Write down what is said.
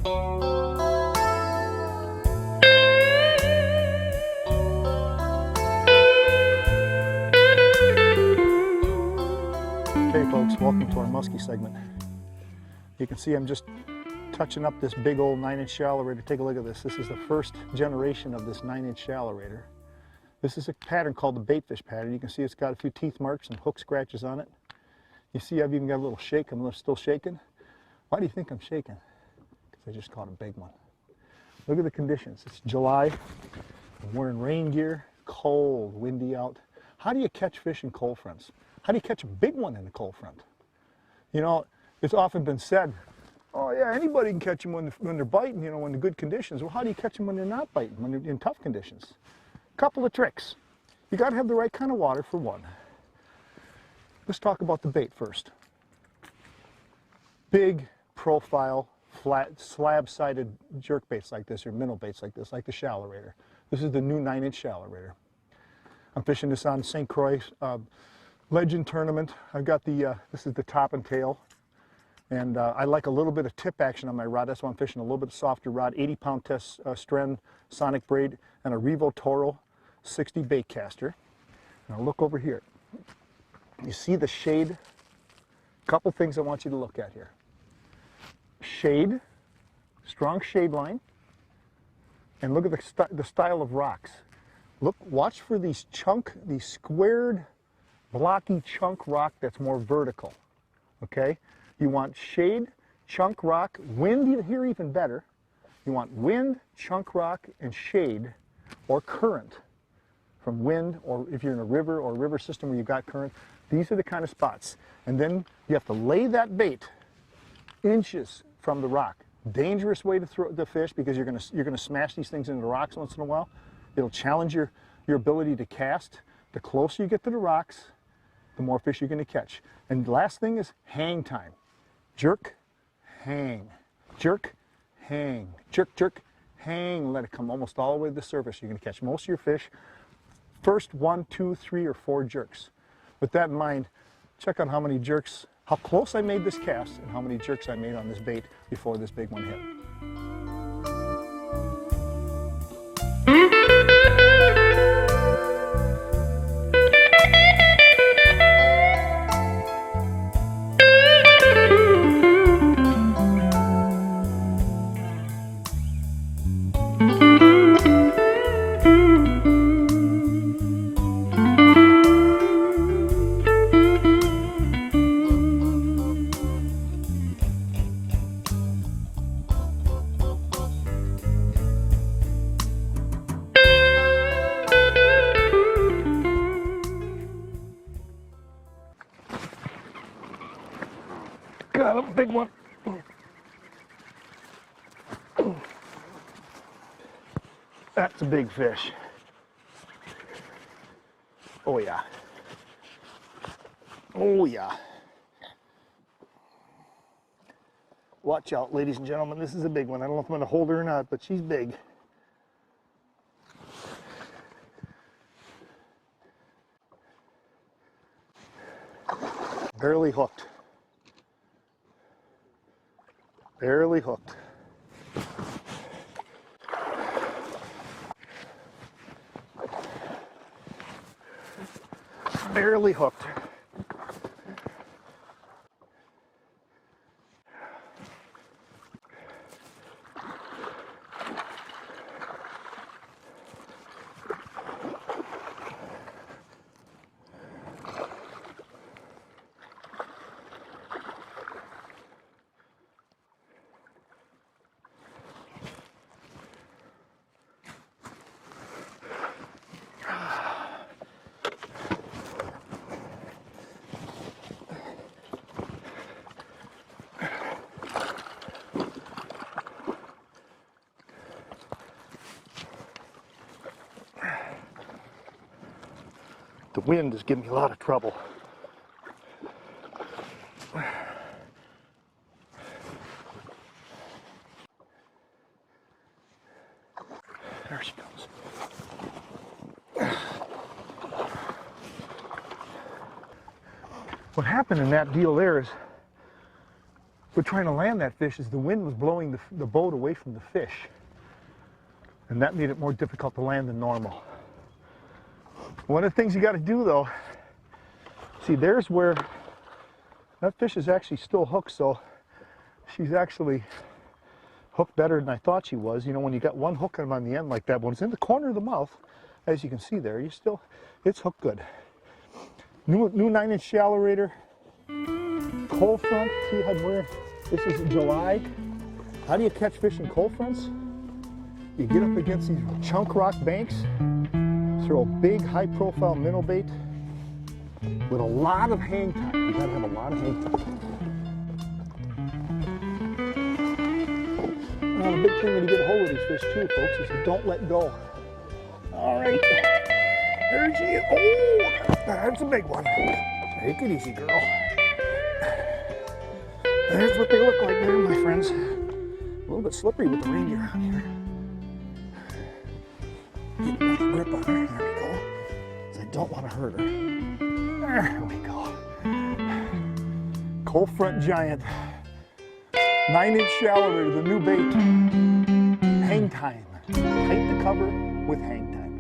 Hey folks, welcome to our musky segment. You can see I'm just touching up this big old 9-inch shallow rater. Take a look at this. This is the first generation of this 9-inch shallow rater. This is a pattern called the baitfish pattern. You can see it's got a few teeth marks and hook scratches on it. You see I've even got a little shake. I'm still shaking. Why do you think I'm shaking? Because I just caught a big one. Look at the conditions. It's July. I'm wearing rain gear, cold, windy out. How do you catch fish in cold fronts? How do you catch a big one in a cold front? You know, it's often been said, oh yeah, anybody can catch them when they're biting, you know, when they're good conditions. Well, how do you catch them when they're not biting, when they're in tough conditions? Couple of tricks. You got to have the right kind of water for one. Let's talk about the bait first. Big profile, flat, slab-sided jerk baits like this, or minnow baits like this, like the shallow rater. This is the new 9-inch shallow rater. I'm fishing this on St. Croix Legend tournament. I've got the, this is the top and tail. And I like a little bit of tip action on my rod. That's why I'm fishing a little bit softer rod. 80-pound test Stren Sonic braid and a Revo Toro 60 bait caster. Now look over here. You see the shade? Couple things I want you to look at here. Shade, strong shade line, and look at the style of rocks. Look, watch for these squared, blocky chunk rock that's more vertical. Okay? You want shade, chunk rock, wind here even better. You want wind, chunk rock, and shade, or current from wind, or if you're in a river or a river system where you've got current. These are the kind of spots. And then you have to lay that bait inches from the rock. Dangerous way to throw the fish because you're gonna smash these things into the rocks once in a while. It'll challenge your ability to cast. The closer you get to the rocks, the more fish you're going to catch. And the last thing is hang time. Jerk, hang. Jerk, hang. Jerk, jerk, hang. Let it come almost all the way to the surface. You're going to catch most of your fish. First 1, 2, 3, or 4 jerks. With that in mind, check out how many jerks, how close I made this cast, and how many jerks I made on this bait before this big one hit. Got a big one. That's a big fish. Oh yeah. Oh yeah. Watch out, ladies and gentlemen. This is a big one. I don't know if I'm going to hold her or not, but she's big. Barely hooked. Barely hooked. Barely hooked. The wind is giving me a lot of trouble. There she comes. What happened in that deal there is with trying to land that fish is the wind was blowing the boat away from the fish. And that made it more difficult to land than normal. One of the things you got to do though, see there's where that fish is actually still hooked, so she's actually hooked better than I thought she was. You know, when you got one hook on the end like that, when it's in the corner of the mouth, as you can see there, it's hooked good. New 9-inch shallow rater, cold front. See how I'm wearing, this is July. How do you catch fish in cold fronts? You get up against these chunk rock banks, throw a big high profile minnow bait with a lot of hang time. You gotta have a lot of hang time. Now, the big thing when you get a hold of these fish too, folks, is you don't let go. All right, there she is. Oh, that's a big one. Take it easy, girl. There's what they look like there, my friends. A little bit slippery with the reindeer on here. Get another grip on her. There we go. 'Cause I don't want to hurt her. There we go. Cold front giant. 9-inch shallow rater, the new bait. Hang time. Tight the cover with hang time.